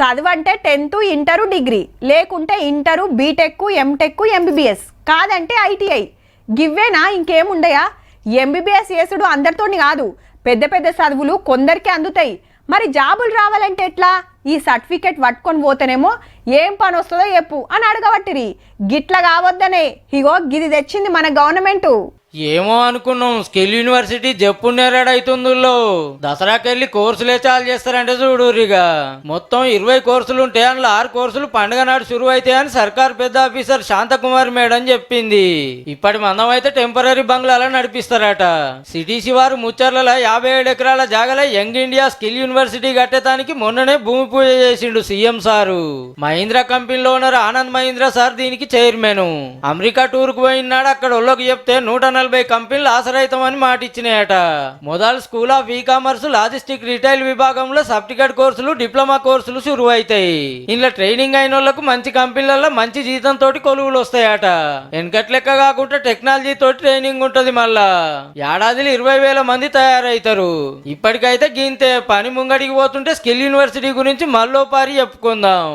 చదువంటే 10th inter degree, లేకుంటే inter BTech MTech MBBS, కాదంటే ITI. గివ్వేనా ఇంకేముండయా? MBBS చేసుడు అందరితోని కాదు, పెద్ద పెద్ద చదువులు కొందరికి అందుతాయి. మరి జాబులు రావాలంటే ఎట్లా? ఈ సర్టిఫికెట్ పట్టుకొని పోతేనేమో ఏం పని వస్తుందో చెప్పు అని అడగబట్టిరి. గిట్ల కావద్దనే ఇగో గిది తెచ్చింది మన గవర్నమెంట్. ఏమో అనుకున్నాం, స్కిల్ యూనివర్సిటీ జప్పునేరాడైతుందులో దసరాకెళ్ళి కోర్సులే చాలు చేస్తారంటే చూడురిగా. మొత్తం 20 కోర్సులు ఉంటే అందులో 6 కోర్సులు పండుగ నాడు షురు అవుతాయని సర్కార్ పెద్ద ఆఫీసర్ శాంతకుమార్ మేడం చెప్పింది. ఇప్పటి మందం అయితే టెంపరీ బంగ్లాలో నడిపిస్తారట. సిటీసీ వారు ముచ్చర్లలో 57 ఎకరాల జాగలో యంగ్ ఇండియా స్కిల్ యూనివర్సిటీ కట్టేదానికి మొన్ననే భూమి పూజ చేసిండు సీఎం సారు. మహీంద్రా కంపెనీలో ఓనర్ ఆనంద్ మహీంద్రా సార్ దీనికి చైర్మన్. అమెరికా టూర్ కు పోయినాడు. అక్కడ వాళ్ళకి చెప్తే 140 కంపెనీలు ఆసరైతామని మాట ఇచ్చినాయట. మొదలు school of e commerce, logistic, retail విభాగంలో సర్టిఫికేట్ కోర్సులు, డిప్లొమా కోర్సులు షురు అవుతాయి. ఇంట్లో ట్రైనింగ్ అయిన వాళ్ళకు మంచి కంపెనీలలో మంచి జీతంతో కొలువులు వస్తాయట. వెనకట్ లెక్క కాకుండా టెక్నాలజీ తోటి ట్రైనింగ్ ఉంటది. మళ్ళా ఏడాదిలో 20,000 మంది తయారవుతారు. ఇప్పటికైతే గింతే. పని ముంగడికి పోతుంటే స్కిల్ యూనివర్సిటీ గురించి మళ్ళీ పారి చెప్పుకుందాం.